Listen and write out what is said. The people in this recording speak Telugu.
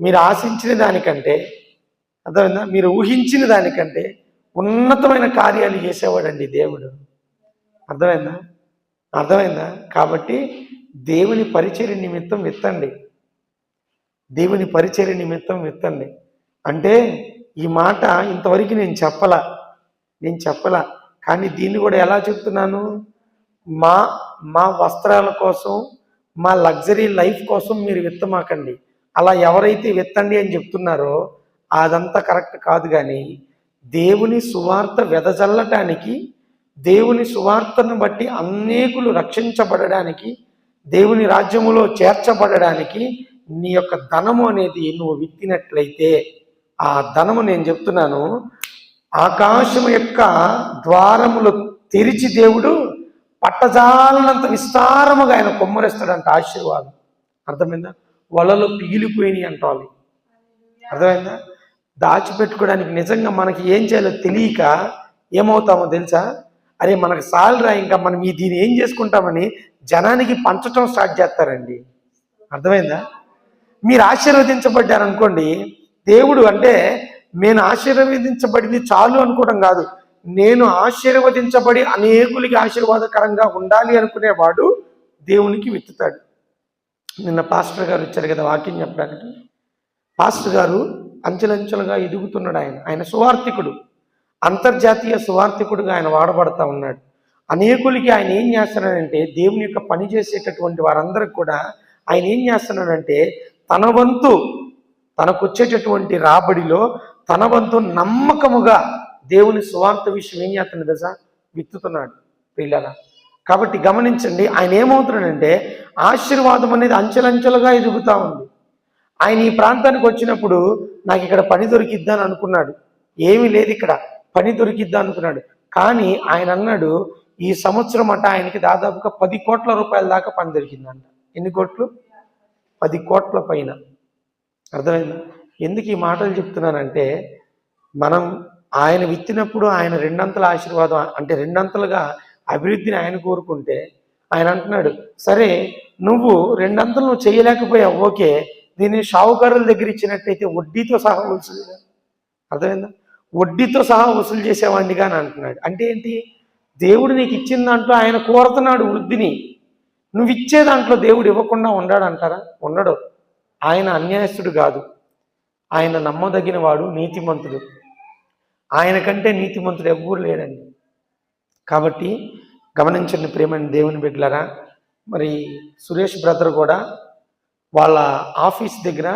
మీరు ఆశించిన దానికంటే, అర్థమైందా, మీరు ఊహించిన దానికంటే ఉన్నతమైన కార్యాలు చేసేవాడండి దేవుడు. అర్థమైందా? అర్థమైందా? కాబట్టి దేవుని పరిచర్య నిమిత్తం విత్తండి. దేవుని పరిచర్య నిమిత్తం విత్తండి. అంటే ఈ మాట ఇంతవరకు నేను చెప్పలా కానీ దీన్ని కూడా ఎలా చెప్తున్నాను? మా మా వస్త్రాల కోసం, మా లగ్జరీ లైఫ్ కోసం మీరు విత్తమాకండి. అలా ఎవరైతే విత్తండి అని చెప్తున్నారో అదంతా కరెక్ట్ కాదు. కానీ దేవుని సువార్త వెదజల్లటానికి, దేవుని సువార్తను బట్టి అనేకులు రక్షించబడడానికి, దేవుని రాజ్యములో చేర్చబడడానికి నీ యొక్క ధనము అనేది నువ్వు విత్తినట్లయితే ఆ ధనము, నేను చెప్తున్నాను, ఆకాశము యొక్క ద్వారములు తెరిచి దేవుడు పట్టజాలనంత విస్తారముగా ఆయన కొమ్మరిస్తాడంట ఆశీర్వాదం. అర్థమైందా? వలలో పిగిలిపోయినాయి అంటాలి. అర్థమైందా? దాచిపెట్టుకోవడానికి నిజంగా మనకి ఏం చేయాలో తెలియక ఏమవుతామో తెలుసా? అరే మనకు సాలరా, ఇంకా మనం దీన్ని ఏం చేసుకుంటామని జనానికి పంచటం స్టార్ట్ చేస్తారండి. అర్థమైందా? మీరు ఆశీర్వదించబడ్డారనుకోండి, దేవుడు అంటే నేను ఆశీర్వదించబడింది చాలు అనుకోవడం కాదు, నేను ఆశీర్వదించబడి అనేకులకి ఆశీర్వాదకరంగా ఉండాలి అనుకునేవాడు దేవునికి విత్తుతాడు. నిన్న పాస్టర్ గారు వచ్చారు కదా వాక్యం చెప్పడానికి. పాస్టర్ గారు అంచెలంచెలుగా ఎదుగుతున్నాడు. ఆయన సువార్థికుడు, అంతర్జాతీయ సువార్థికుడుగా ఆయన వాడబడతా ఉన్నాడు. అనేకులకి ఆయన ఏం చేస్తున్నాడంటే, దేవుని యొక్క పని చేసేటటువంటి వారందరికి కూడా ఆయన ఏం చేస్తున్నాడంటే, తన వంతు, తనకు వచ్చేటటువంటి రాబడిలో తన వంతు నమ్మకముగా దేవుని సువార్త విషయం ఏం చేస్తున్నాడు దశ విత్తుతున్నాడు పిల్లల. కాబట్టి గమనించండి, ఆయన ఏమవుతున్నాడంటే ఆశీర్వాదం అనేది అంచెలంచెలుగా ఎదుగుతూ ఉంది. ఆయన ఈ ప్రాంతానికి వచ్చినప్పుడు నాకు ఇక్కడ పని దొరికిద్దని అనుకున్నాడు. ఏమీ లేదు, ఇక్కడ పని దొరికిద్దా అనుకున్నాడు. కానీ ఆయన అన్నాడు, ఈ సంవత్సరం అట ఆయనకి దాదాపుగా 10 కోట్ల రూపాయల దాకా పని దొరికిందంట. ఎన్ని కోట్లు? 10 కోట్ల పైన. అర్థమైందా? ఎందుకు ఈ మాటలు చెప్తున్నానంటే, మనం ఆయన విత్తినప్పుడు ఆయన రెండంతల ఆశీర్వాదం, అంటే రెండంతలుగా అభివృద్ధిని ఆయన కోరుకుంటే, ఆయన అంటున్నాడు, సరే నువ్వు రెండంతలు నువ్వు చేయలేకపోయావు, ఓకే, దీన్ని షావుకారుల దగ్గర ఇచ్చినట్టయితే వడ్డీతో సహా వసూలు. అర్థమైందా? వడ్డీతో సహా వసూలు చేసేవాడిని కానీ అంటున్నాడు. అంటే ఏంటి? దేవుడు నీకు ఇచ్చిన దాంట్లో ఆయన కోరుతున్నాడు వృద్ధిని. నువ్వు ఇచ్చే దాంట్లో దేవుడు ఇవ్వకుండా ఉన్నాడంటారా? ఉండడు. ఆయన అన్యాయస్తుడు కాదు, ఆయన నమ్మదగిన వాడు, నీతిమంతుడు. ఆయన కంటే నీతిమంతుడు ఎవ్వరు లేడండి. కాబట్టి గమనించండి ప్రేమని దేవుని బిడ్డలారా. మరి సురేష్ బ్రదర్ కూడా వాళ్ళ ఆఫీస్ దగ్గర